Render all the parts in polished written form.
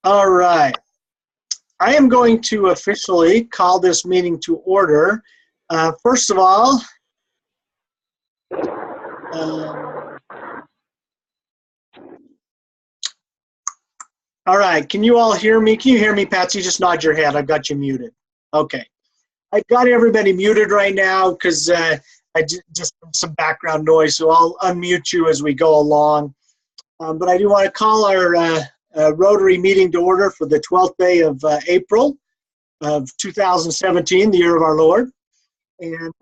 All right. I am going to officially call this meeting to order. First of all, all right, can you all hear me? Can you hear me, Patsy? Just nod your head. I've got you muted. Okay. I've got everybody muted right now because I just some background noise, so I'll unmute you as we go along. But I do want to call our Rotary meeting to order for the 12th day of April of 2017, the year of our Lord, and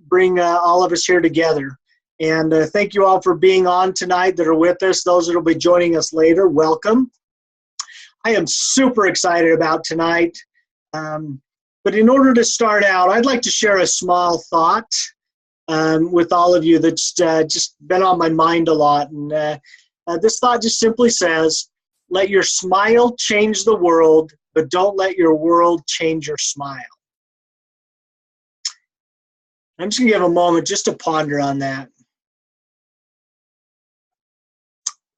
bring all of us here together. And thank you all for being on tonight that are with us. Those that will be joining us later, welcome. I am super excited about tonight. But in order to start out, I'd like to share a small thought with all of you that's just been on my mind a lot. And this thought just simply says, let your smile change the world, but don't let your world change your smile. I'm just going to give a moment just to ponder on that.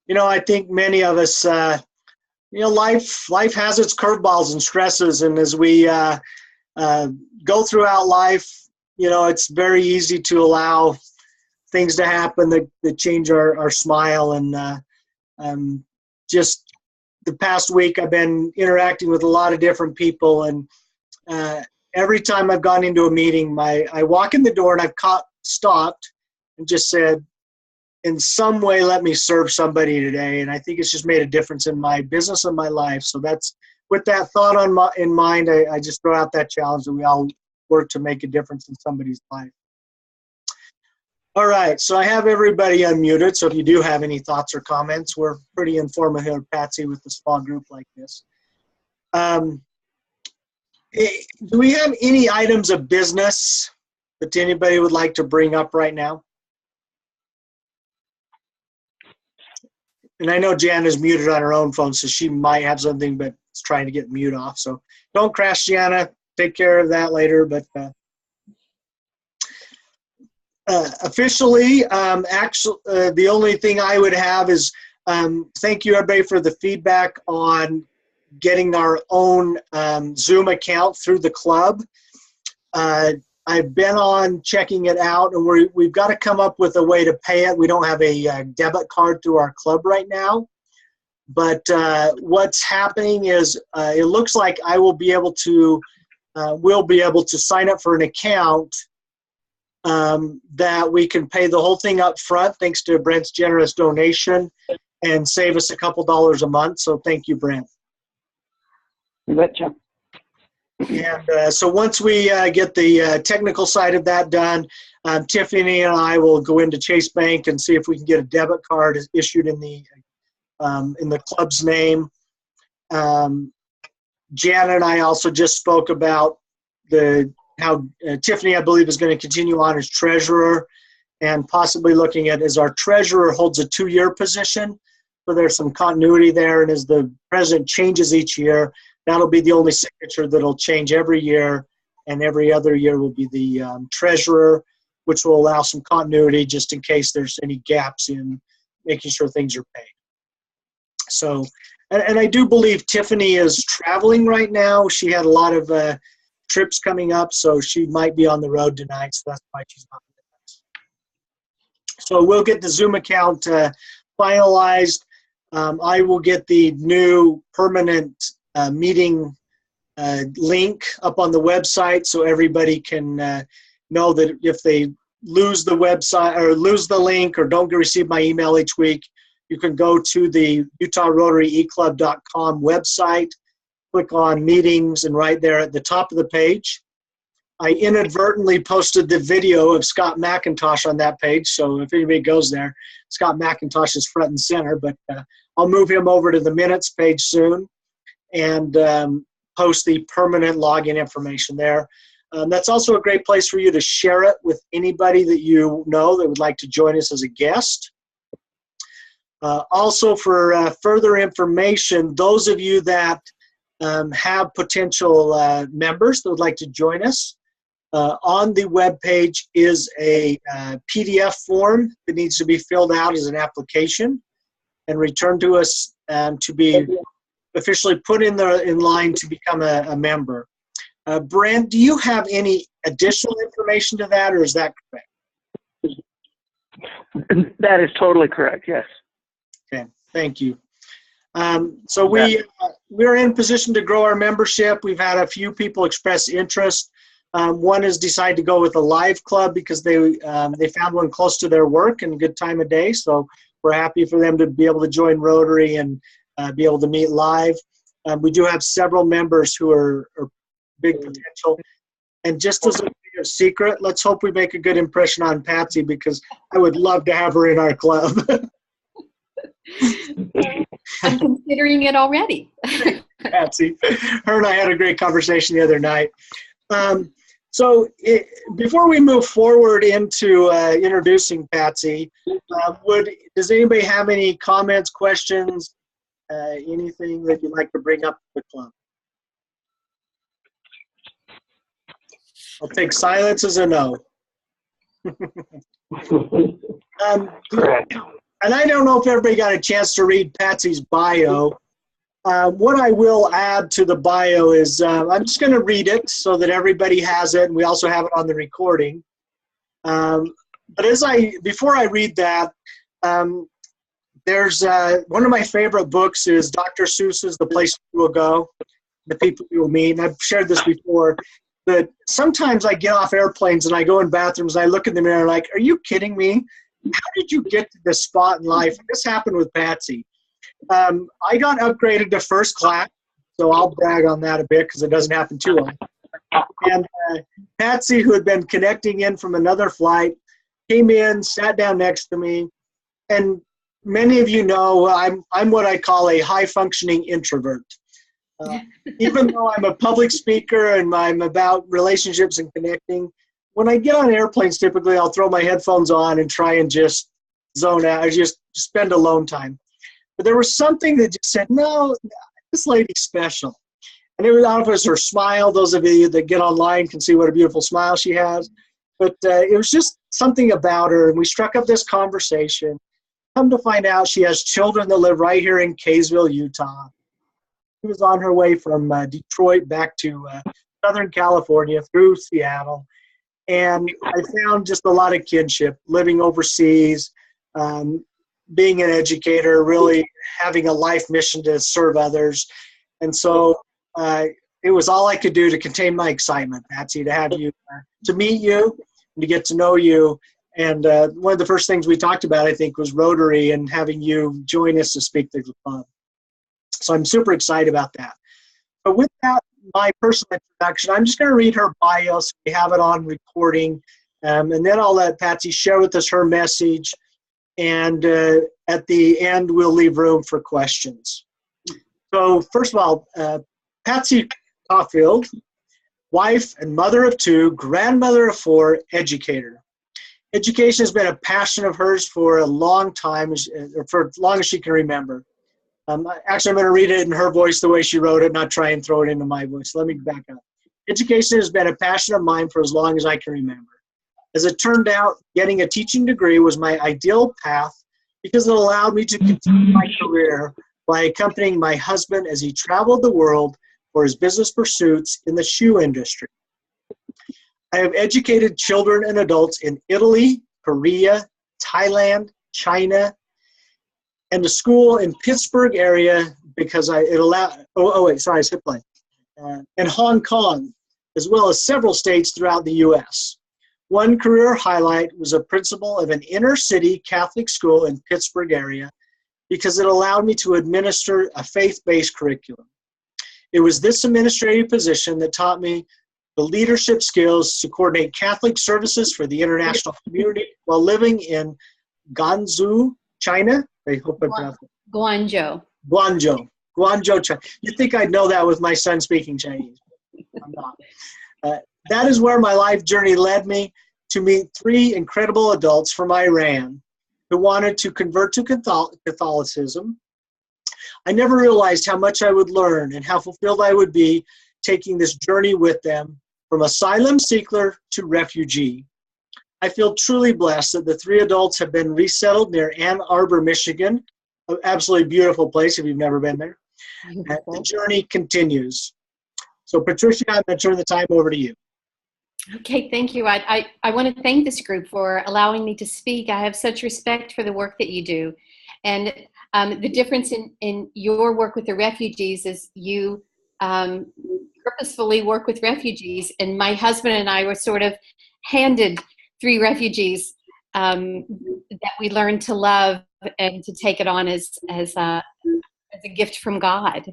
You know, I think many of us, you know, life has its curveballs and stresses, and as we go throughout life, you know, it's very easy to allow things to happen that change our smile. And just the past week, I've been interacting with a lot of different people, and every time I've gone into a meeting, I walk in the door and I've stopped and just said, in some way, let me serve somebody today. And I think it's just made a difference in my business and my life. So that's, with that thought in mind, I just throw out that challenge that we all work to make a difference in somebody's life. All right, so I have everybody unmuted. So if you do have any thoughts or comments, we're pretty informal here, Patsy, with a small group like this. Do we have any items of business that anybody would like to bring up right now? And I know Jan is muted on her own phone, so she might have something, but it's trying to get mute off. So don't crash, Gianna. Take care of that later. But officially, actually, the only thing I would have is thank you, everybody, for the feedback on getting our own Zoom account through the club. I've been on checking it out, and we've got to come up with a way to pay it. We don't have a debit card through our club right now. But what's happening is it looks like I will be able to, we'll be able to sign up for an account that we can pay the whole thing up front, thanks to Brent's generous donation, and save us a couple dollars a month. So thank you, Brent. You betcha. And so once we get the technical side of that done, Tiffany and I will go into Chase Bank and see if we can get a debit card issued in the club's name. Jan and I also just spoke about how Tiffany, I believe, is going to continue on as treasurer, and possibly looking at, as our treasurer holds a 2-year position, so there's some continuity there. And as the president changes each year, that'll be the only signature that'll change every year, and every other year will be the treasurer, which will allow some continuity just in case there's any gaps in making sure things are paid. So, and I do believe Tiffany is traveling right now. She had a lot of trips coming up, so she might be on the road tonight, so that's why she's not with us. So we'll get the Zoom account finalized. I will get the new permanent meeting link up on the website, so everybody can know that if they lose the website or lose the link or don't receive my email each week, you can go to the UtahRotaryEClub.com website, click on meetings, and right there at the top of the page, I inadvertently posted the video of Scott McIntosh on that page. So if anybody goes there, Scott McIntosh is front and center, but I'll move him over to the minutes page soon and post the permanent login information there. That's also a great place for you to share it with anybody that you know that would like to join us as a guest. Also, for further information, those of you that have potential members that would like to join us, on the web page is a PDF form that needs to be filled out as an application and returned to us to be officially put in line to become a member. Brent, do you have any additional information to that, or is that correct? That is totally correct, yes. Okay, thank you. So we're in position to grow our membership. We've had a few people express interest. One has decided to go with a live club because they found one close to their work and a good time of day. So we're happy for them to be able to join Rotary and be able to meet live. We do have several members who are big potential. And just as a secret, let's hope we make a good impression on Patsy, because I would love to have her in our club. I'm considering it already. Patsy, her and I had a great conversation the other night. Before we move forward into introducing Patsy, does anybody have any comments, questions, anything that you'd like to bring up to the club? I'll take silence as a no. Correct. And I don't know if everybody got a chance to read Patsy's bio. What I will add to the bio is I'm just going to read it so that everybody has it, and we also have it on the recording. But before I read that, there's one of my favorite books is Dr. Seuss's The Place You Will Go, The People You Will Meet. And I've shared this before, but sometimes I get off airplanes and I go in bathrooms and I look in the mirror like, are you kidding me? How did you get to this spot in life? This happened with Patsy. I got upgraded to first class, so I'll brag on that a bit because it doesn't happen too often. And Patsy, who had been connecting in from another flight, came in, sat down next to me, and many of you know I'm what I call a high-functioning introvert. Even though I'm a public speaker and I'm about relationships and connecting, when I get on airplanes, typically I'll throw my headphones on and try and just zone out. I just spend alone time. But there was something that just said, no, this lady's special. And it was her smile. Those of you that get online can see what a beautiful smile she has. But it was just something about her. And we struck up this conversation. Come to find out, she has children that live right here in Kaysville, Utah. She was on her way from Detroit back to Southern California through Seattle. And I found just a lot of kinship, living overseas, being an educator, really having a life mission to serve others. And so it was all I could do to contain my excitement, Patsy, to have you, to meet you, and to get to know you. And one of the first things we talked about, I think, was Rotary and having you join us to speak to the club. So I'm super excited about that. But with that, my personal introduction, I'm just going to read her bio so we have it on recording. And then I'll let Patsy share with us her message. And at the end, we'll leave room for questions. So first of all, Patsy Coffield, wife and mother of two, grandmother of four, educator. Education has been a passion of hers for a long time, or for as long as she can remember. Actually, I'm going to read it in her voice the way she wrote it, not try and throw it into my voice. Let me back up. Education has been a passion of mine for as long as I can remember. As it turned out, getting a teaching degree was my ideal path because it allowed me to continue my career by accompanying my husband as he traveled the world for his business pursuits in the shoe industry. I have educated children and adults in Italy, Korea, Thailand, China, and a school in Pittsburgh area because and Hong Kong, as well as several states throughout the U.S. One career highlight was a principal of an inner city Catholic school in Pittsburgh area because it allowed me to administer a faith-based curriculum. It was this administrative position that taught me the leadership skills to coordinate Catholic services for the international community while living in Guangzhou, China. I hope I pronounced it. Guangzhou, China. You'd think I'd know that with my son speaking Chinese. I'm not. That is where my life journey led me to meet three incredible adults from Iran who wanted to convert to Catholicism. I never realized how much I would learn and how fulfilled I would be taking this journey with them from asylum seeker to refugee. I feel truly blessed that the three adults have been resettled near Ann Arbor, Michigan, an absolutely beautiful place if you've never been there. The journey continues. So Patricia, I'm going to turn the time over to you. Okay, thank you. I want to thank this group for allowing me to speak. I have such respect for the work that you do. And the difference in your work with the refugees is you purposefully work with refugees. And my husband and I were sort of handed 3 refugees that we learned to love and to take it on as a gift from God.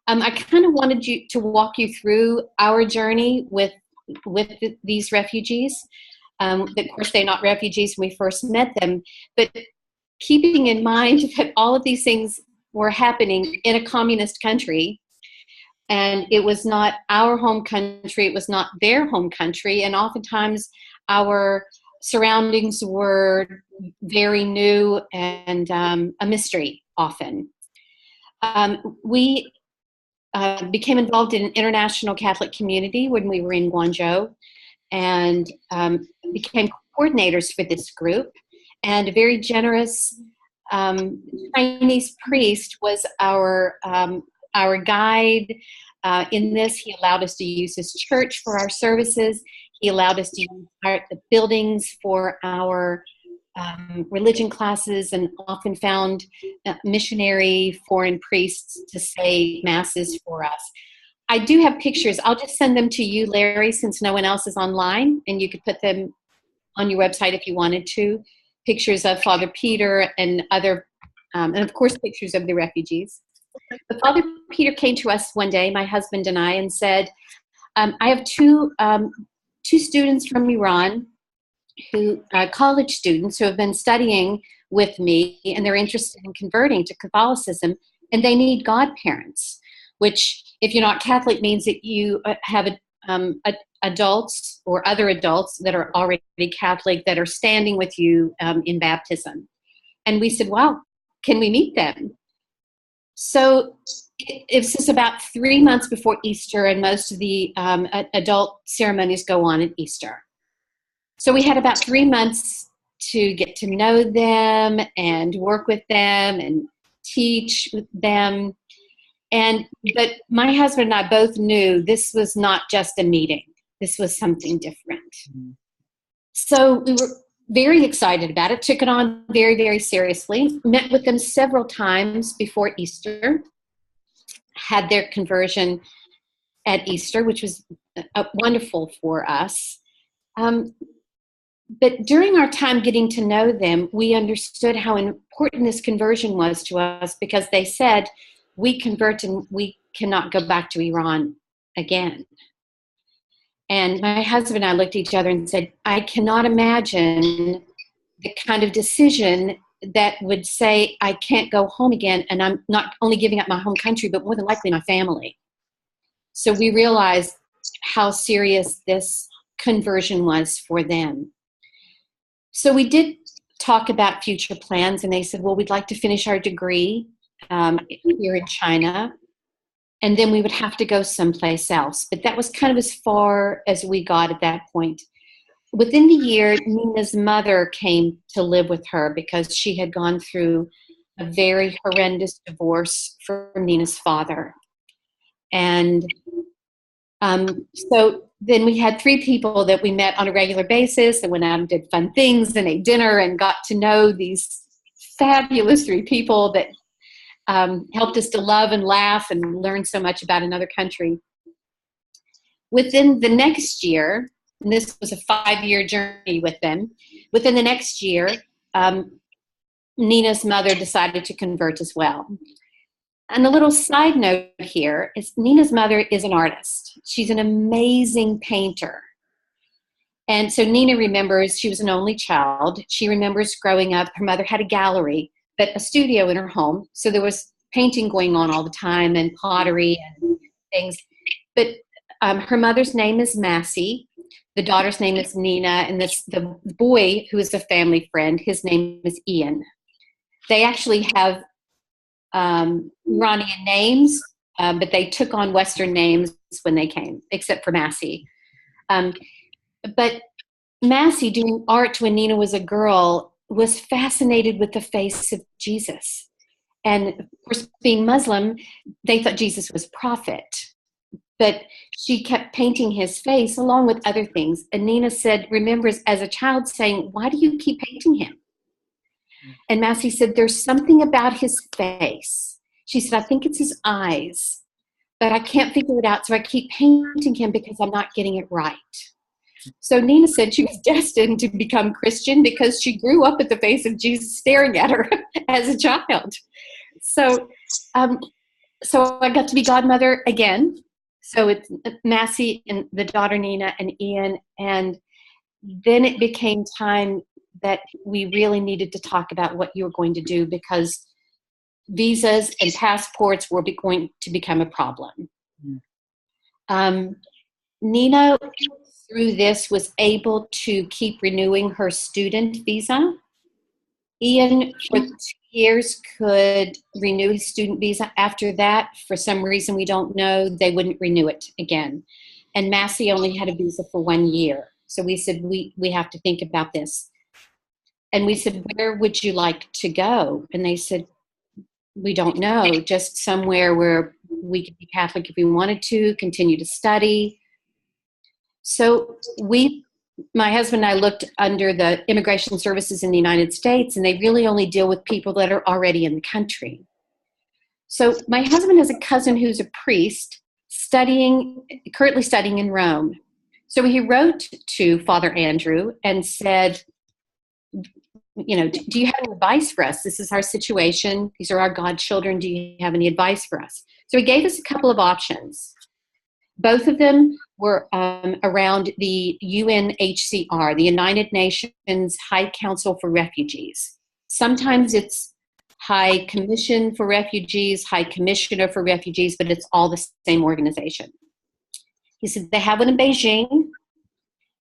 I kind of wanted to walk you through our journey with these refugees. Of course, they're not refugees when we first met them, but keeping in mind that all of these things were happening in a communist country, and it was not our home country, it was not their home country, and oftentimes our surroundings were very new and a mystery often. We became involved in an international Catholic community when we were in Guangzhou, and became coordinators for this group. And a very generous Chinese priest was our guide in this. He allowed us to use his church for our services. He allowed us to use the buildings for our religion classes, and often found missionary foreign priests to say masses for us. I do have pictures. I'll just send them to you, Larry, since no one else is online, and you could put them on your website if you wanted to. Pictures of Father Peter and other, and of course pictures of the refugees. But Father Peter came to us one day, my husband and I, and said, I have two students from Iran, who college students who have been studying with me, and they're interested in converting to Catholicism, and they need godparents, which, if you're not Catholic, means that you have adults or other adults that are already Catholic that are standing with you in baptism. And we said, wow, can we meet them? So it's just about 3 months before Easter, and most of the adult ceremonies go on at Easter. So we had about 3 months to get to know them and work with them and teach with them. But my husband and I both knew this was not just a meeting. This was something different. Mm-hmm. So we were very excited about it, took it on very, very seriously, met with them several times before Easter, had their conversion at Easter, which was wonderful for us. But during our time getting to know them, we understood how important this conversion was to us, because they said, we convert and we cannot go back to Iran again. And my husband and I looked at each other and said, I cannot imagine the kind of decision that would say, I can't go home again, and I'm not only giving up my home country, but more than likely my family. So we realized how serious this conversion was for them. So we did talk about future plans, and they said, well, we'd like to finish our degree here in China, and then we would have to go someplace else. But that was kind of as far as we got at that point. Within the year, Nina's mother came to live with her because she had gone through a very horrendous divorce from Nina's father. And so then we had 3 people that we met on a regular basis and went out and did fun things and ate dinner and got to know these fabulous 3 people that helped us to love and laugh and learn so much about another country. Within the next year, and this was a 5-year journey with them, within the next year, Nina's mother decided to convert as well. And a little side note here is Nina's mother is an artist. She's an amazing painter. And so Nina remembers she was an only child. She remembers growing up, her mother had a gallery, but a studio in her home. So there was painting going on all the time and pottery and things. But her mother's name is Massey. The daughter's name is Nina. And the boy, who is a family friend, his name is Ian. They actually have Iranian names, but they took on Western names when they came, except for Massey. But Massey, doing art when Nina was a girl, was fascinated with the face of Jesus. And of course, being Muslim, they thought Jesus was prophet. But she kept painting his face along with other things. And Nina said, remembers as a child saying, why do you keep painting him? And Massey said, there's something about his face. She said, I think it's his eyes, but I can't figure it out. So I keep painting him because I'm not getting it right. So Nina said she was destined to become Christian because she grew up at the face of Jesus staring at her as a child. So I got to be godmother again. So it's Massey and the daughter Nina and Ian. And then it became time that we really needed to talk about what you were going to do, because visas and passports were going to become a problem. Nina, through this, was able to keep renewing her student visa. Ian, for 2 years, could renew his student visa. After that, for some reason we don't know, they wouldn't renew it again. And Massey only had a visa for 1 year. So we said, we have to think about this. And we said, where would you like to go? And they said, we don't know, just somewhere where we could be Catholic if we wanted to, continue to study. So my husband and I looked under the immigration services in the United States, and they really only deal with people that are already in the country. So my husband has a cousin who's a priest currently studying in Rome. So he wrote to Father Andrew and said, you know, do you have any advice for us? This is our situation. These are our godchildren. Do you have any advice for us? So he gave us a couple of options. Both of them were around the UNHCR, the United Nations High Council for Refugees. Sometimes it's High Commission for Refugees, High Commissioner for Refugees, but it's all the same organization. He said they have one in Beijing,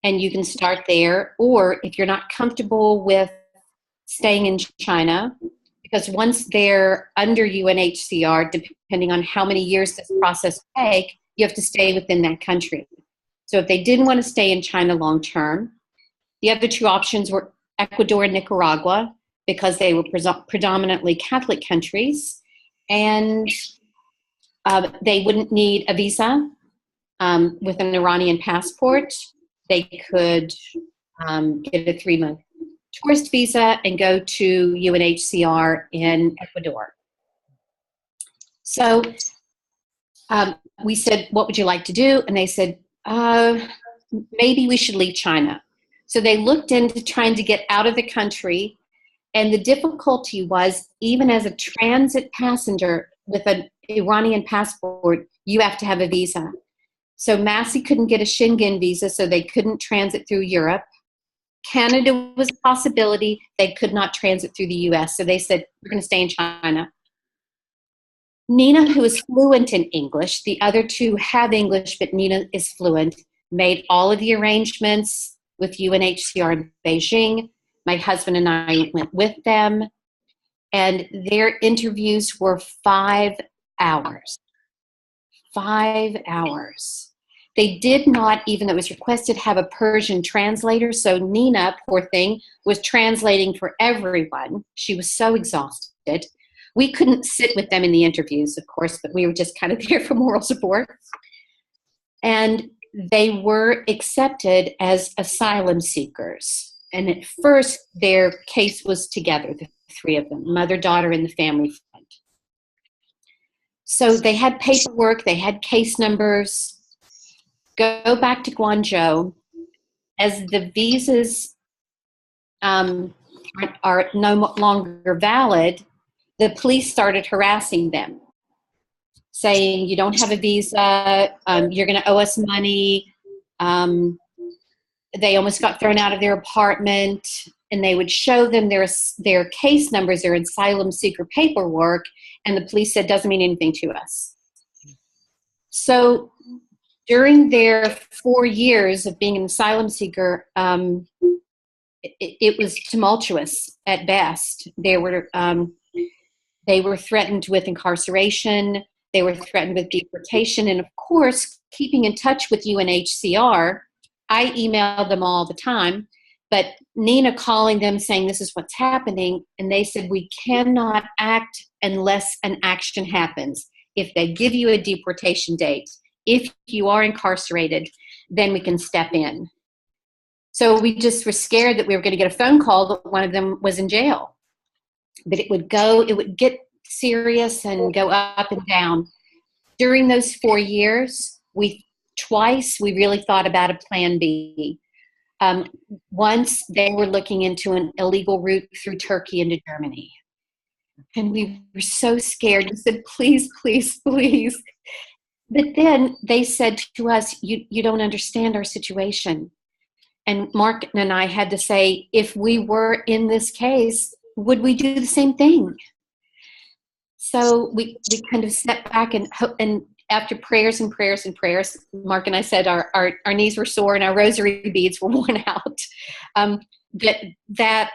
and you can start there. Or if you're not comfortable with staying in China, because once they're under UNHCR, depending on how many years this process will take, you have to stay within that country. So if they didn't want to stay in China long term, the other two options were Ecuador and Nicaragua, because they were predominantly Catholic countries, and they wouldn't need a visa with an Iranian passport. They could get a 3-month tourist visa and go to UNHCR in Ecuador. So we said, what would you like to do? And they said, maybe we should leave China. So they looked into trying to get out of the country. And the difficulty was, even as a transit passenger with an Iranian passport, you have to have a visa. So Massey couldn't get a Schengen visa, so they couldn't transit through Europe. Canada was a possibility. They could not transit through the US. So they said, we're going to stay in China. Nina, who is fluent in English, the other two have English, but Nina is fluent, made all of the arrangements with UNHCR in Beijing. My husband and I went with them, and their interviews were 5 hours. 5 hours. They did not, even though it was requested, have a Persian translator. So Nina, poor thing, was translating for everyone. She was so exhausted. We couldn't sit with them in the interviews, of course, but we were just kind of there for moral support. And they were accepted as asylum seekers. And at first, their case was together, the 3 of them, mother, daughter, and the family friend. So they had paperwork, they had case numbers. Go back to Guangzhou. As the visas are no longer valid, the police started harassing them, saying, you don't have a visa, you're going to owe us money. They almost got thrown out of their apartment, and they would show them their case numbers, their asylum seeker paperwork, and the police said, doesn't mean anything to us. So during their 4 years of being an asylum seeker, it was tumultuous at best. They were threatened with incarceration. They were threatened with deportation. And of course, keeping in touch with UNHCR, I emailed them all the time. But Nina calling them saying this is what's happening, and they said we cannot act unless an action happens. If they give you a deportation date, if you are incarcerated, then we can step in. So we just were scared that we were going to get a phone call that one of them was in jail. But it would get serious and go up and down. During those 4 years, we really thought about a plan B. Once they were looking into an illegal route through Turkey into Germany. And we were so scared. We said, please, please, please. But then they said to us, you don't understand our situation. And Mark and I had to say, if we were in this case, would we do the same thing? So we kind of stepped back and after prayers and prayers and prayers, Mark and I said our knees were sore and our rosary beads were worn out. That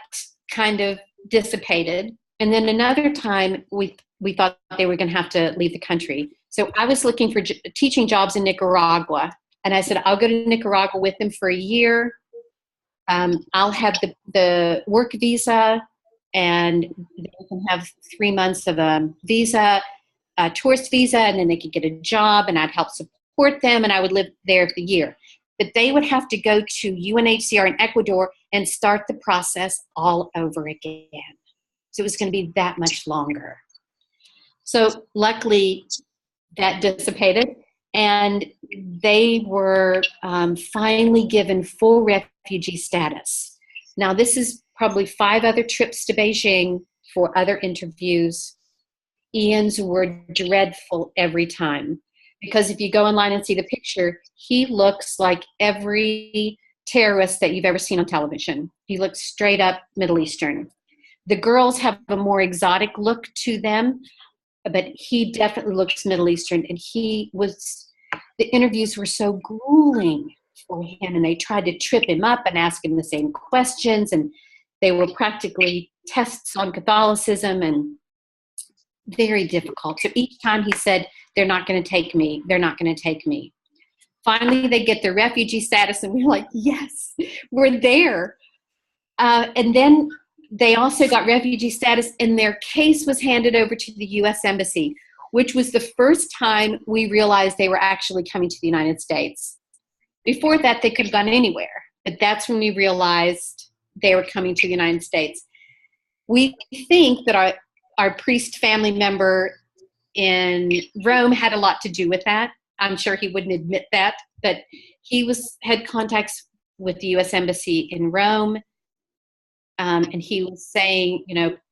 kind of dissipated. And then another time we thought they were going to have to leave the country. So I was looking for teaching jobs in Nicaragua. And I said, I'll go to Nicaragua with them for a year. I'll have the work visa, and they can have 3 months of a visa, a tourist visa, and then they could get a job, and I'd help support them, and I would live there for the year. But they would have to go to UNHCR in Ecuador and start the process all over again. So it was going to be that much longer. So luckily that dissipated, and they were finally given full refugee status. Now this is probably 5 other trips to Beijing for other interviews. Ian's were dreadful every time, because if you go online and see the picture, he looks like every terrorist that you've ever seen on television. He looks straight up Middle Eastern. The girls have a more exotic look to them, but he definitely looks Middle Eastern. And the interviews were so grueling for him, and they tried to trip him up and ask him the same questions, and they were practically tests on Catholicism and very difficult. So each time he said, they're not going to take me. They're not going to take me. Finally, they get their refugee status, and we're like, yes, we're there. And then they also got refugee status, and their case was handed over to the U.S. Embassy, which was the first time we realized they were actually coming to the United States. Before that, they could have gone anywhere, but that's when we realized they were coming to the United States. We think that our priest family member in Rome had a lot to do with that. I'm sure he wouldn't admit that, but he had contacts with the U.S. Embassy in Rome, and he was saying,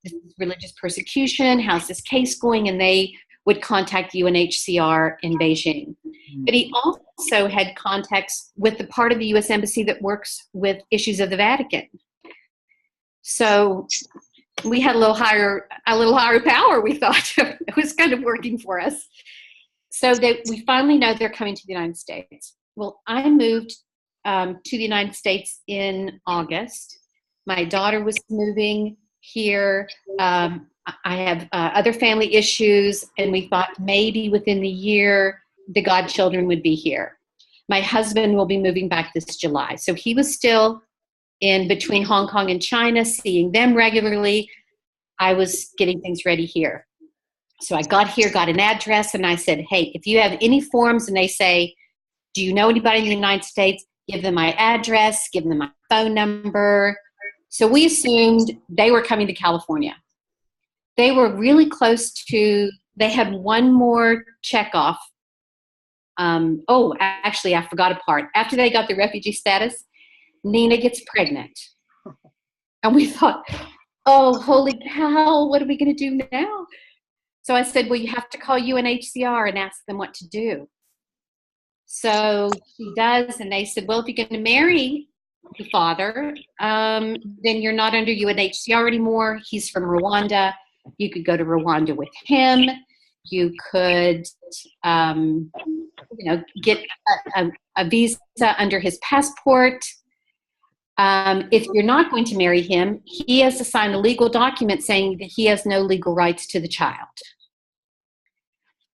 this is religious persecution, how's this case going? And they would contact UNHCR in Beijing. But he also had contacts with the part of the U.S. Embassy that works with issues of the Vatican. So we had a little higher power, we thought. It was kind of working for us. So we finally know they're coming to the United States. Well, I moved to the United States in August. My daughter was moving here. I have other family issues, and we thought maybe within the year the godchildren would be here. My husband will be moving back this July. So he was still in between Hong Kong and China, seeing them regularly. I was getting things ready here. So I got here, got an address, and I said, hey, if you have any forms and they say, do you know anybody in the United States? Give them my address, give them my phone number. So we assumed they were coming to California. They were really close to, they had one more checkoff. Actually, I forgot a part. After they got the refugee status, Nina gets pregnant. And we thought, oh, holy cow, what are we going to do now? So I said, well, you have to call UNHCR and ask them what to do. So she does, and they said, well, if you're going to marry the father, then you're not under UNHCR anymore. He's from Rwanda. You could go to Rwanda with him. You could, get a visa under his passport. If you're not going to marry him, he has to sign a legal document saying that he has no legal rights to the child.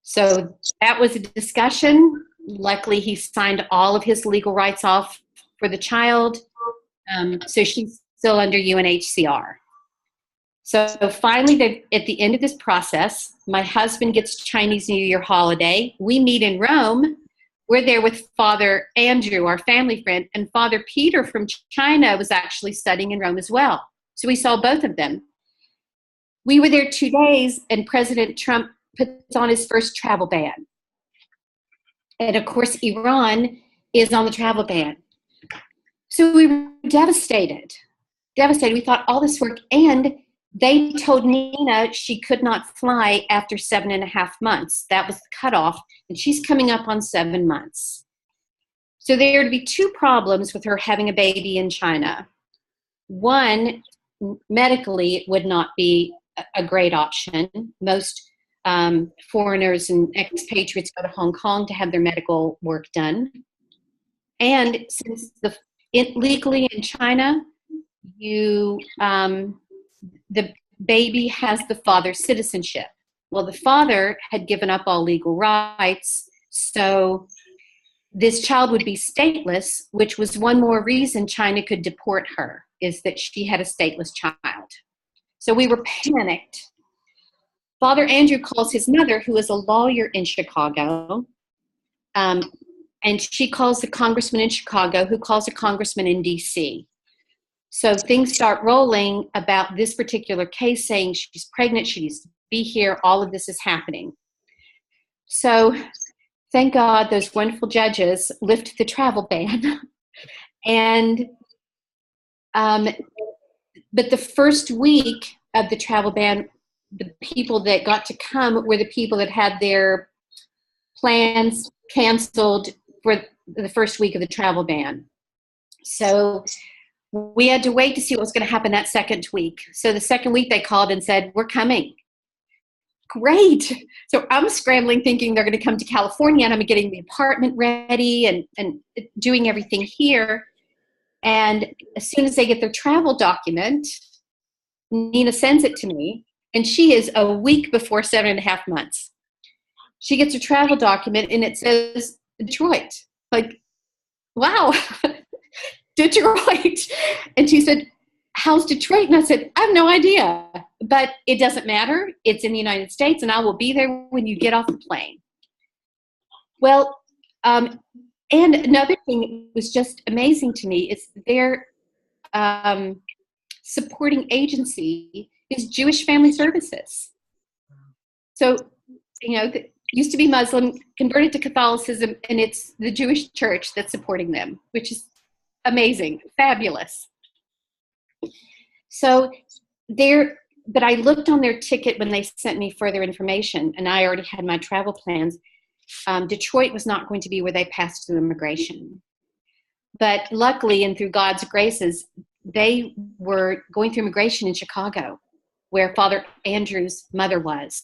So that was a discussion. Luckily, he signed all of his legal rights off for the child. So she's still under UNHCR. So finally, at the end of this process, my husband gets Chinese New Year holiday. We meet in Rome. We're there with Father Andrew, our family friend, and Father Peter from China was actually studying in Rome as well. So we saw both of them. We were there 2 days, and President Trump puts on his first travel ban. And of course, Iran is on the travel ban. So we were devastated. We thought all this work, and they told Nina she could not fly after 7.5 months. That was the cutoff, and she's coming up on 7 months. So there are to be 2 problems with her having a baby in China. One, medically, it would not be a great option. Most foreigners and expatriates go to Hong Kong to have their medical work done. And since legally in China, the baby has the father's citizenship. Well, the father had given up all legal rights, so this child would be stateless, which was one more reason China could deport her, is that she had a stateless child. So we were panicked. Father Andrew calls his mother, who is a lawyer in Chicago, and she calls the congressman in Chicago, who calls a congressman in D.C. So things start rolling about this particular case, saying she's pregnant, she needs to be here, all of this is happening. So thank God those wonderful judges lifted the travel ban. And but the first week of the travel ban, the people that got to come were the people that had their plans canceled for the first week of the travel ban. So we had to wait to see what was going to happen that second week. So the second week they called and said, we're coming. Great. So I'm scrambling thinking they're going to come to California, and I'm getting the apartment ready and doing everything here. And as soon as they get their travel document, Nina sends it to me, and she is a week before 7.5 months. She gets her travel document, and it says Detroit. Like, wow, Detroit. And she said, how's Detroit? And I said, I have no idea, but it doesn't matter. It's in the United States, and I will be there when you get off the plane. Well, and another thing that was just amazing to me is their supporting agency is Jewish Family Services. So, used to be Muslim, converted to Catholicism, and it's the Jewish church that's supporting them, which is amazing, fabulous. So but I looked on their ticket when they sent me further information, and I already had my travel plans. Detroit was not going to be where they passed through immigration. But luckily, and through God's graces, they were going through immigration in Chicago, where Father Andrew's mother was.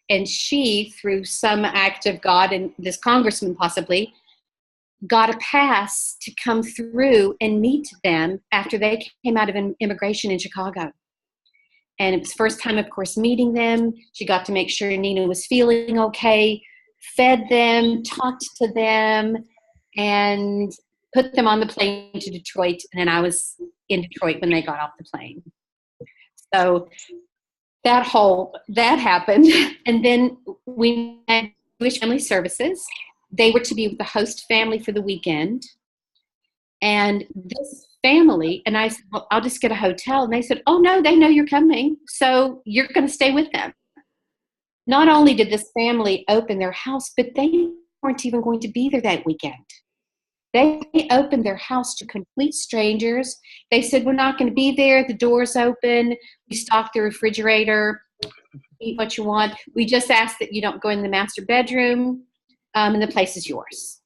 And she, through some act of God and this congressman possibly, got a pass to come through and meet them after they came out of immigration in Chicago. And it was the first time, of course, meeting them. She got to make sure Nina was feeling okay, fed them, talked to them, and put them on the plane to Detroit. And then I was in Detroit when they got off the plane. So that happened. And then we met Jewish Family Services. They were to be with the host family for the weekend. And this family, and I said, well, I'll just get a hotel. And they said, oh, no, they know you're coming, so you're going to stay with them. Not only did this family open their house, but they weren't even going to be there that weekend. They opened their house to complete strangers. They said, we're not going to be there. The door's open. We stock the refrigerator. Eat what you want. We just ask that you don't go in the master bedroom, and the place is yours.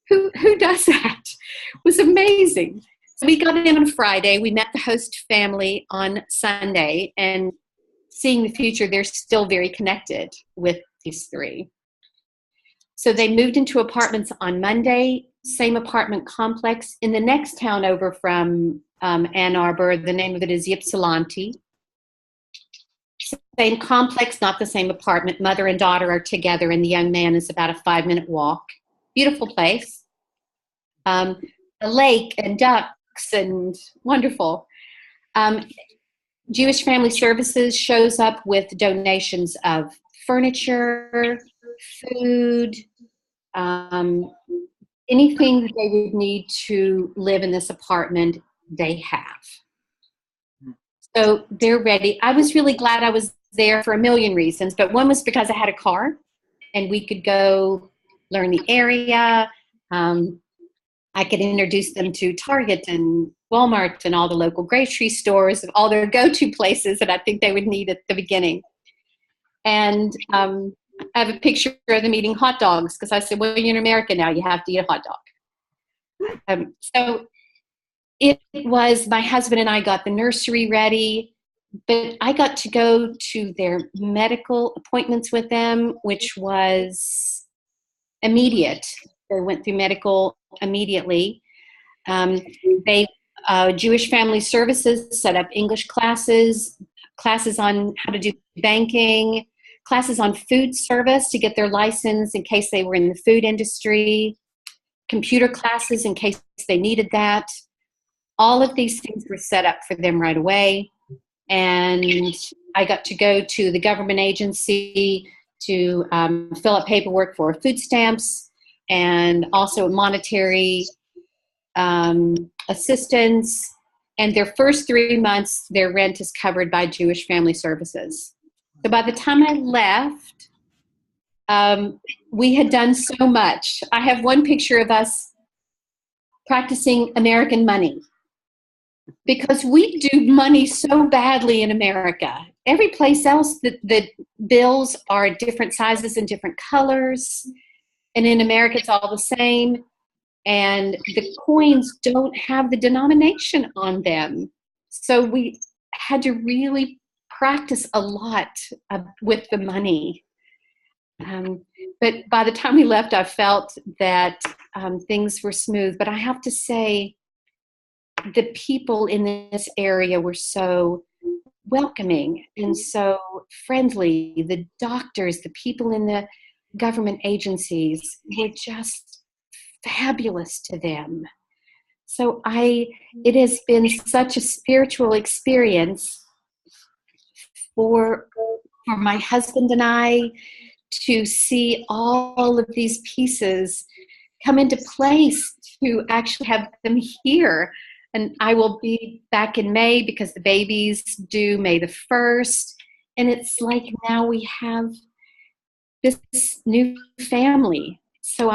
Who does that? It was amazing. So we got in on Friday. We met the host family on Sunday, and seeing the future, they're still very connected with these 3. So they moved into apartments on Monday, same apartment complex in the next town over from Ann Arbor. The name of it is Ypsilanti. Same complex, not the same apartment. Mother and daughter are together, and the young man is about a 5-minute walk. Beautiful place. A lake and ducks and wonderful. Jewish Family Services shows up with donations of furniture, food, anything that they would need to live in this apartment, they have. So they're ready. I was really glad I was there for a million reasons, but one was because I had a car and we could go learn the area. I could introduce them to Target and Walmart and all the local grocery stores, all their go-to places that I think they would need at the beginning. And I have a picture of them eating hot dogs because I said, well, you're in America now, you have to eat a hot dog. So it was, my husband and I got the nursery ready, but I got to go to their medical appointments with them, which was immediate. They went through medical immediately. Jewish Family Services set up English classes, classes on how to do banking, classes on food service to get their license in case they were in the food industry, computer classes in case they needed that. All of these things were set up for them right away. And I got to go to the government agency to fill out paperwork for food stamps and also monetary assistance. And their first 3 months, their rent is covered by Jewish Family Services. So by the time I left, we had done so much. I have one picture of us practicing American money because we do money so badly in America. Every place else, the bills are different sizes and different colors. And in America, it's all the same. And the coins don't have the denomination on them. So we had to really practice a lot with the money. But by the time we left, I felt that things were smooth. But I have to say, the people in this area were so welcoming and so friendly. The doctors, the people in the government agencies were just fabulous to them. So it has been such a spiritual experience for my husband and I to see all of these pieces come into place to actually have them here. And I will be back in May because the baby's due May the 1st. And it's like now we have this new family. So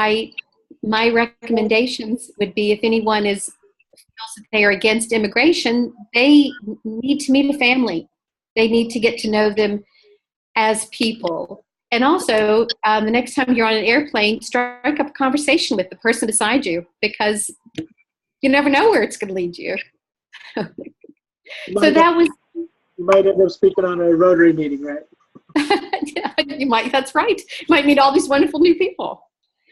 my recommendations would be if anyone feels that they are against immigration, they need to meet a family. They need to get to know them as people. And also, the next time you're on an airplane, strike up a conversation with the person beside you because you never know where it's going to lead you. So that was... You might end up speaking on a Rotary meeting, right? Yeah, you might. That's right. You might meet all these wonderful new people.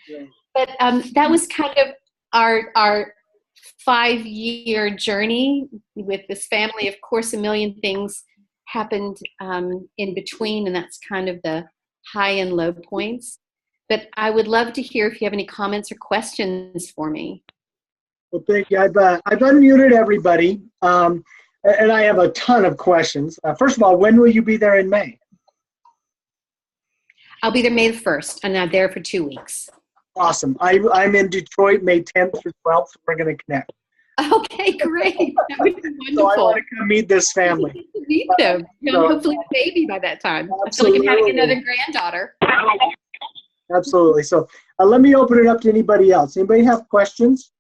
Yeah. But that was kind of our 5-year journey with this family. Of course, a million things happened in between, and that's kind of the high and low points. But I would love to hear if you have any comments or questions for me. Well, thank you. I've unmuted everybody, and I have a ton of questions. First of all, when will you be there in May? I'll be there May the 1st, and I'm there for 2 weeks. Awesome. I'm in Detroit May 10th through 12th, so we're going to connect. Okay, great. That would be wonderful. So I want to come meet this family. Meet them. Hopefully a baby by that time. Absolutely. I feel like I'm having another granddaughter. Absolutely. So let me open it up to anybody else. Anybody have questions?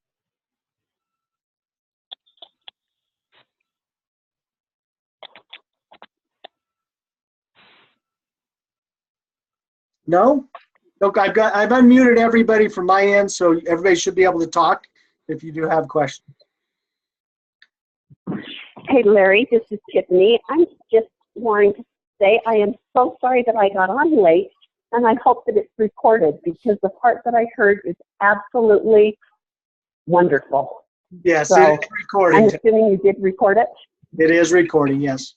No? Look, I've unmuted everybody from my end, so everybody should be able to talk if you do have questions. Hey, Larry, this is Tiffany. I'm just wanting to say I am so sorry that I got on late, and I hope that it's recorded because the part that I heard is absolutely wonderful. Yes, so it is recording. I'm assuming you did record it? It is recording, yes.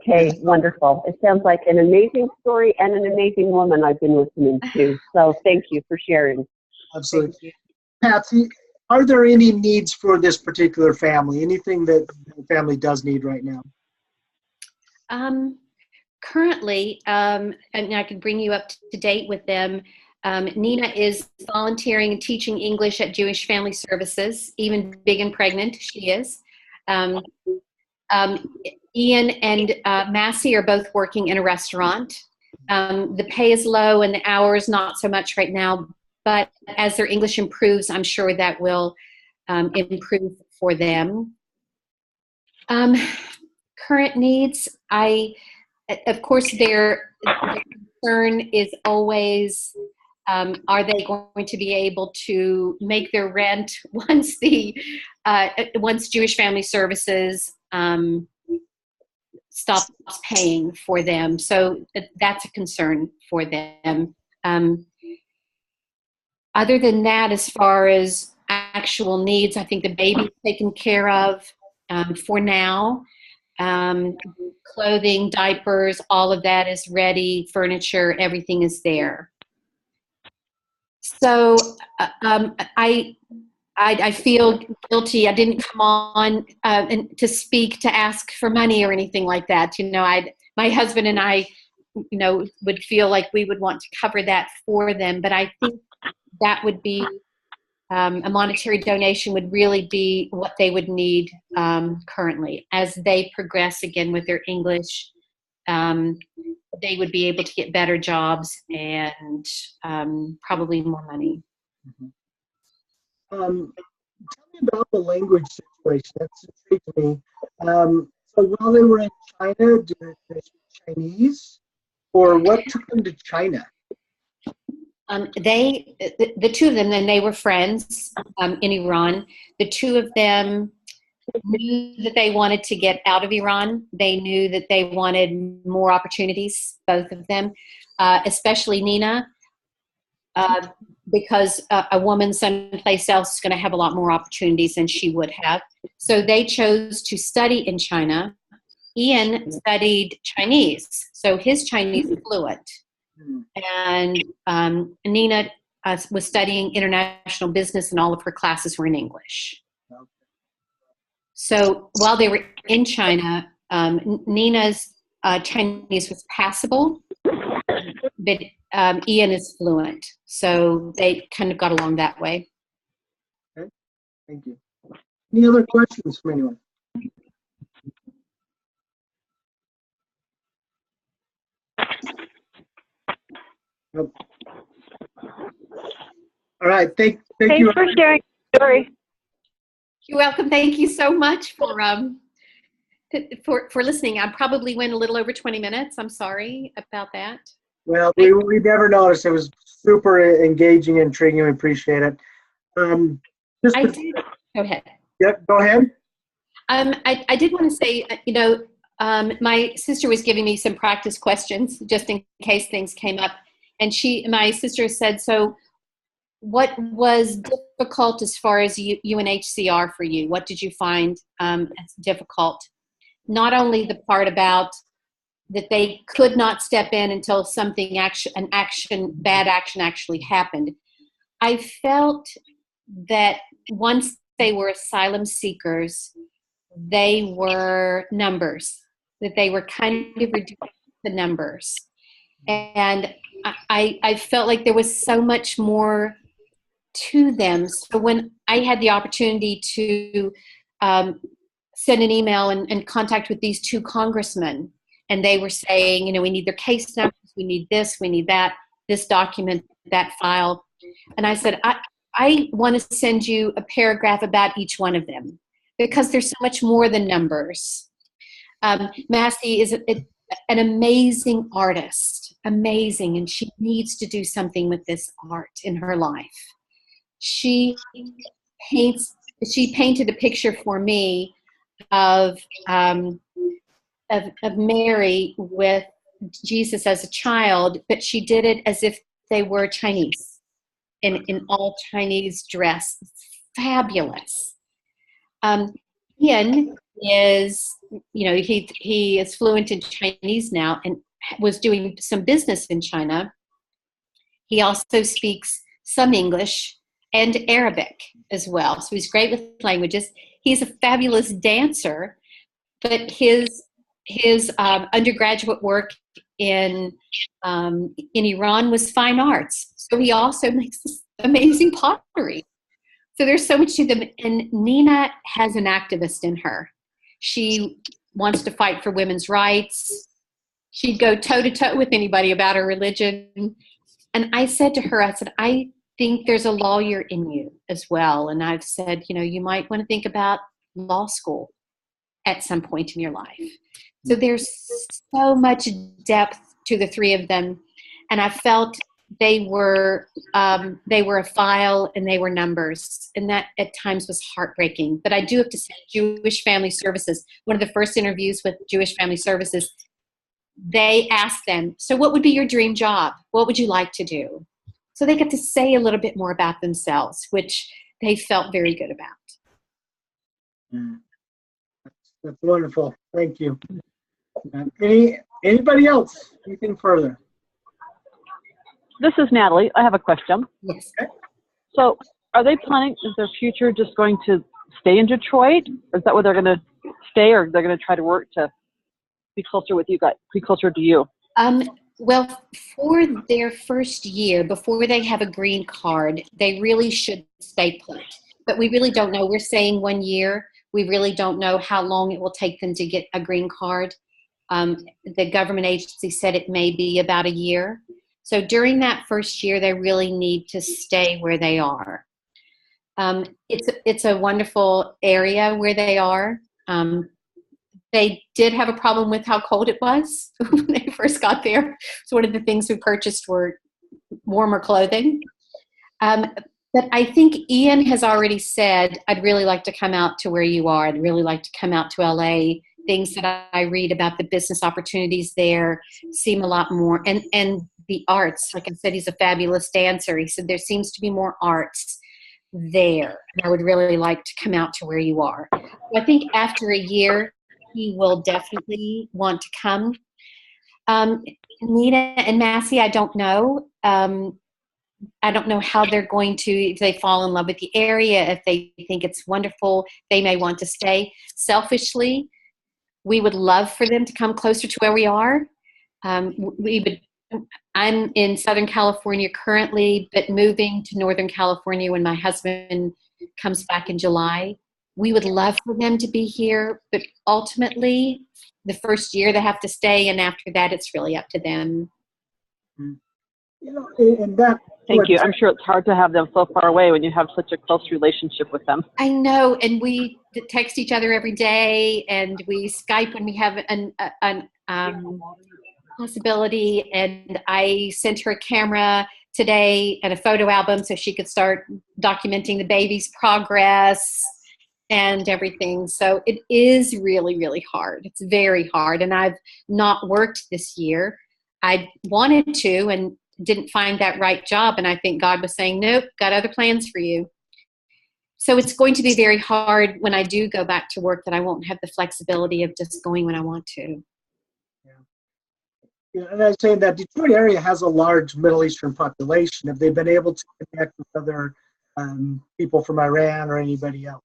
Okay, wonderful. It sounds like an amazing story and an amazing woman I've been listening to. So thank you for sharing. Absolutely. Patsy, are there any needs for this particular family? Anything that the family does need right now? Currently, and I can bring you up to date with them, Nina is volunteering and teaching English at Jewish Family Services, even big and pregnant, she is. Ian and Massey are both working in a restaurant. The pay is low and the hours not so much right now, but as their English improves, I'm sure that will improve for them. Current needs, of course, their concern is always, are they going to be able to make their rent once Jewish Family Services stops paying for them? So that's a concern for them. Other than that, as far as actual needs, I think the baby's taken care of for now. Clothing, diapers, all of that is ready, furniture, everything is there. So I feel guilty. I didn't come on to speak to ask for money or anything like that. My husband and I, would feel like we would want to cover that for them, but I think that would be a monetary donation would really be what they would need currently. As they progress again with their English, they would be able to get better jobs and probably more money. Tell me about the language situation. That's intrigued me. So while they were in China, did they speak Chinese? Or what took them to China? The two of them, then they were friends in Iran. The two of them knew that they wanted to get out of Iran. They knew that they wanted more opportunities, both of them, especially Nina, because a woman someplace else is going to have a lot more opportunities than she would have. So they chose to study in China. Ian studied Chinese, so his Chinese is fluent. And Nina was studying international business, and all of her classes were in English. So while they were in China, Nina's Chinese was passable, but Ian is fluent. So they kind of got along that way. Okay, thank you. Any other questions from anyone? Nope. All right, thank you. Thanks for sharing your story. You're welcome. Thank you so much for listening. I probably went a little over 20 minutes. I'm sorry about that. Well, we never noticed. It was super engaging and intriguing. We appreciate it. Go ahead. Yep, go ahead. I did want to say, my sister was giving me some practice questions just in case things came up. And my sister said, so what was difficult as far as UNHCR for you? What did you find as difficult? Not only the part about that they could not step in until bad action actually happened. I felt that once they were asylum seekers, they were numbers, that they were kind of reduced to numbers. And I felt like there was so much more to them. So when I had the opportunity to send an email and contact with these two congressmen, and they were saying, we need their case numbers, we need this, we need that, this document, that file. And I said, I want to send you a paragraph about each one of them, because there's so much more than numbers. Massey is an amazing artist, amazing, and she needs to do something with this art in her life. She painted a picture for me of Mary with Jesus as a child, but she did it as if they were Chinese, in all Chinese dress. Fabulous. Ian is, he is fluent in Chinese now and was doing some business in China. He also speaks some English, and Arabic as well. So he's great with languages. He's a fabulous dancer, but his undergraduate work in Iran was fine arts. So he also makes this amazing pottery. So there's so much to them. And Nina has an activist in her. She wants to fight for women's rights. She'd go toe-to-toe with anybody about her religion. And I said to her, I said, I think there's a lawyer in you as well. And I've said, you know, you might want to think about law school at some point in your life. So there's so much depth to the three of them. And I felt they were a file and they were numbers. And that at times was heartbreaking. But I do have to say, Jewish Family Services, one of the first interviews with Jewish Family Services, they asked them, so what would be your dream job? What would you like to do? So they get to say a little bit more about themselves, which they felt very good about. That's wonderful. Thank you. Anybody else? Anything further? This is Natalie. I have a question. Yes. Okay. So are they planning, is their future just going to stay in Detroit? Or is that where they're going to stay, or they're going to try to work to be closer with you guys, be closer to you? Well, for their first year, before they have a green card, they really should stay put. But we really don't know. We're saying 1 year. We really don't know how long it will take them to get a green card. The government agency said it may be about a year. So during that first year, they really need to stay where they are. It's a wonderful area where they are. They did have a problem with how cold it was when they first got there. So one of the things we purchased were warmer clothing. But I think Ian has already said, I'd really like to come out to where you are. I'd really like to come out to LA. Things that I read about the business opportunities there seem a lot more. And the arts, like I said, he's a fabulous dancer. He said there seems to be more arts there. And I would really like to come out to where you are. So I think after a year, he will definitely want to come. Nina and Massey, I don't know. I don't know how they're going to, if they fall in love with the area, if they think it's wonderful, they may want to stay. Selfishly, we would love for them to come closer to where we are. I'm in Southern California currently, but moving to Northern California when my husband comes back in July. We would love for them to be here, but ultimately, the first year they have to stay, and after that, it's really up to them. You know, and that. Thank you. I'm sure it's hard to have them so far away when you have such a close relationship with them. I know, and we text each other every day, and we Skype when we have an possibility. And I sent her a camera today and a photo album so she could start documenting the baby's progress and everything. So it is really, really hard. It's very hard. And I've not worked this year. I wanted to and didn't find that right job. And I think God was saying, nope, got other plans for you. So it's going to be very hard when I do go back to work that I won't have the flexibility of just going when I want to. Yeah, and I was saying that Detroit area has a large Middle Eastern population. Have they been able to connect with other people from Iran or anybody else?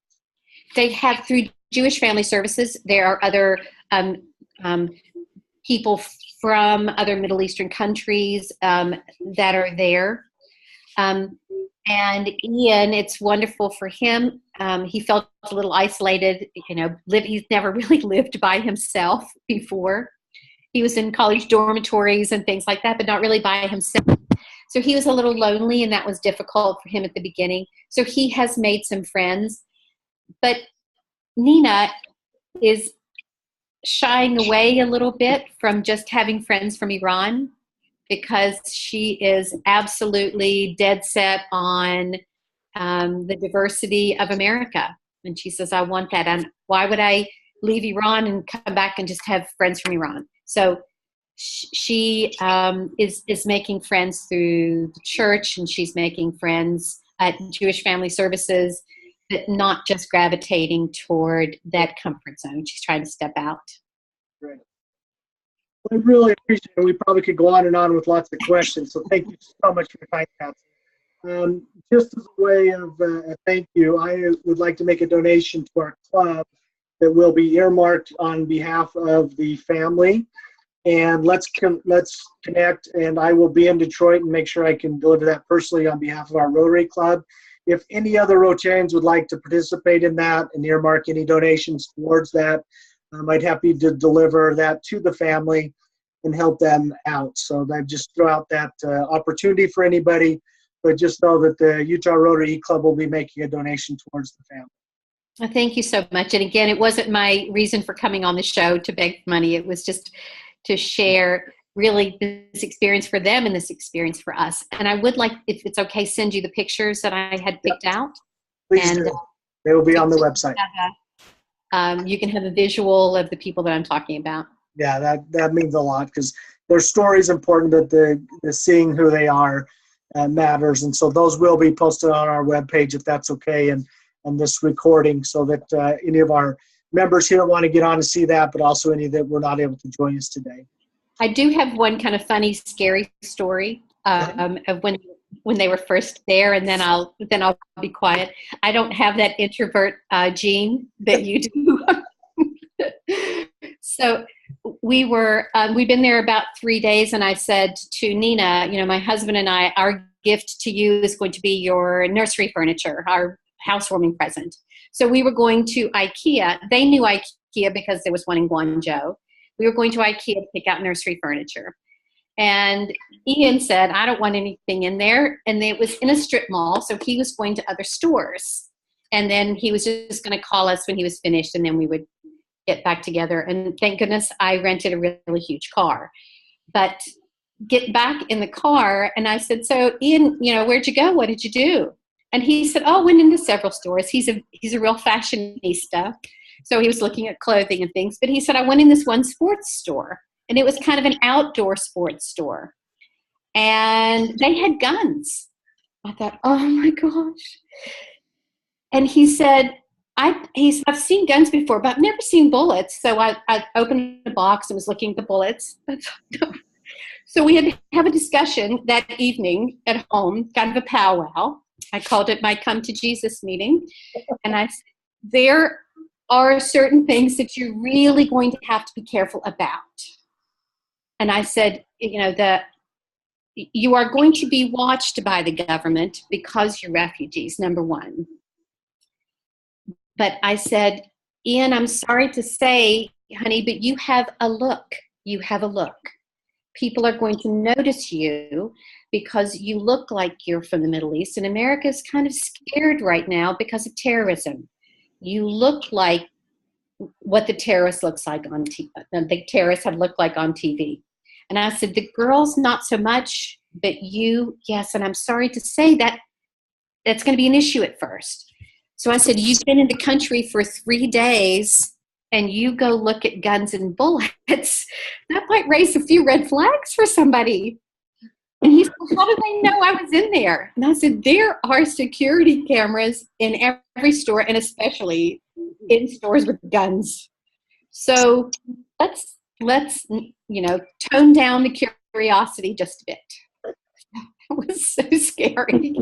They have, through Jewish Family Services, there are other people from other Middle Eastern countries that are there. And Ian, it's wonderful for him. He felt a little isolated, you know, he's never really lived by himself before. He was in college dormitories and things like that, but not really by himself. So he was a little lonely, and that was difficult for him at the beginning. So he has made some friends. But Nina is shying away a little bit from just having friends from Iran, because she is absolutely dead set on the diversity of America. And she says, I want that. And why would I leave Iran and come back and just have friends from Iran? So she is making friends through the church, and she's making friends at Jewish Family Services, but not just gravitating toward that comfort zone. She's trying to step out. Great. I really appreciate it. We probably could go on and on with lots of questions. So thank you so much for your time, Patsy. Just as a way of a thank you, I would like to make a donation to our club that will be earmarked on behalf of the family. And let's connect, and I will be in Detroit and make sure I can deliver that personally on behalf of our Rotary Club. If any other Rotarians would like to participate in that and earmark any donations towards that, I'd happy to deliver that to the family and help them out. So I just throw out that opportunity for anybody, but just know that the Utah Rotary eClub will be making a donation towards the family. Well, thank you so much. And again, it wasn't my reason for coming on the show to beg money. It was just to share really this experience for them and this experience for us. And I would like, if it's okay, send you the pictures that I had picked out. Please and do. They will be on the website. You can have a visual of the people that I'm talking about. Yeah, that means a lot, because their story is important, but the seeing who they are matters. And so those will be posted on our webpage, if that's okay, and this recording, so that any of our members here want to get on to see that, but also any that were not able to join us today. I do have one kind of funny, scary story of when they were first there, and then I'll be quiet. I don't have that introvert gene that you do. So we've been there about 3 days, and I said to Nina, my husband and I, our gift to you is going to be your nursery furniture, our housewarming present. So we were going to IKEA. They knew IKEA because there was one in Guangzhou. We were going to IKEA to pick out nursery furniture. And Ian said, I don't want anything in there. And it was in a strip mall, so he was going to other stores. And then he was just going to call us when he was finished, and then we would get back together. And thank goodness I rented a really huge car. But get back in the car, and I said, so Ian, where'd you go? What did you do? And he said, went into several stores. He's a real fashionista. So he was looking at clothing and things. But he said, I went in this one sports store. And it was kind of an outdoor sports store. And they had guns. I thought, oh my gosh. And he said, I've seen guns before, but I've never seen bullets. So I opened the box and was looking at the bullets. So we had to have a discussion that evening at home, kind of a powwow. I called it my come to Jesus meeting. And I said, there are certain things that you're really going to have to be careful about. And I said, you are going to be watched by the government because you're refugees, number one. But I said, Ian, I'm sorry to say, honey, but you have a look. You have a look. People are going to notice you because you look like you're from the Middle East. And America is kind of scared right now because of terrorism. You look like what the terrorist looks like on TV. The terrorists have looked like on TV. And I said, the girls, not so much, but you, yes. And I'm sorry to say that that's going to be an issue at first. So I said, you've been in the country for 3 days and you go look at guns and bullets. That might raise a few red flags for somebody. And he said, how do they know I was in there? And I said, there are security cameras in every store, and especially in stores with guns. So let's tone down the curiosity just a bit. It was so scary.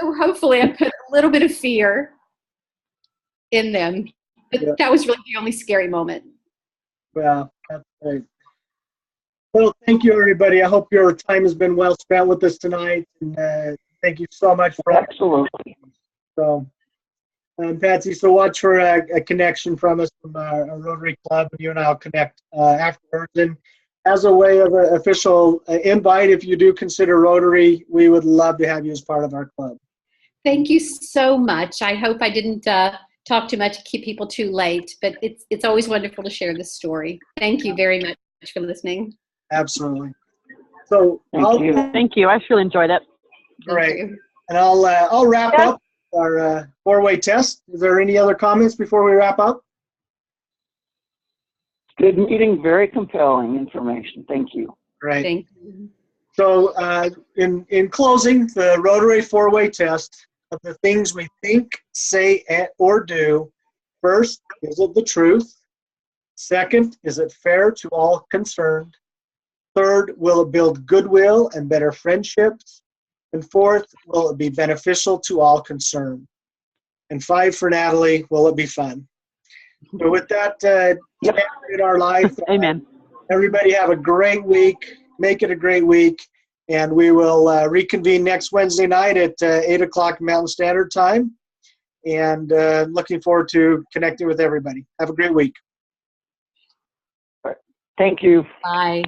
So hopefully I put a little bit of fear in them. But that was really the only scary moment. Well, that's great. Well, thank you, everybody. I hope your time has been well spent with us tonight. And thank you so much for Absolutely. So, Patsy, so watch for a connection from us from our Rotary Club, and you and I will connect afterwards. And as a way of an official invite, if you do consider Rotary, we would love to have you as part of our club. Thank you so much. I hope I didn't talk too much, keep people too late, but it's always wonderful to share this story. Thank you very much for listening. Absolutely. So Thank you. I really enjoyed it. Great. And I'll wrap up our four-way test. Is there any other comments before we wrap up? Good meeting, very compelling information. Thank you. Great. Thank you. So in closing, the Rotary four-way test of the things we think, say, or do. First, is it the truth? Second, is it fair to all concerned? Third, will it build goodwill and better friendships? And 4th, will it be beneficial to all concerned? And 5 for Natalie, will it be fun? So with that, in our life, Amen. everybody have a great week. Make it a great week. And we will reconvene next Wednesday night at 8 o'clock Mountain Standard Time. And looking forward to connecting with everybody. Have a great week. Thank you. Bye.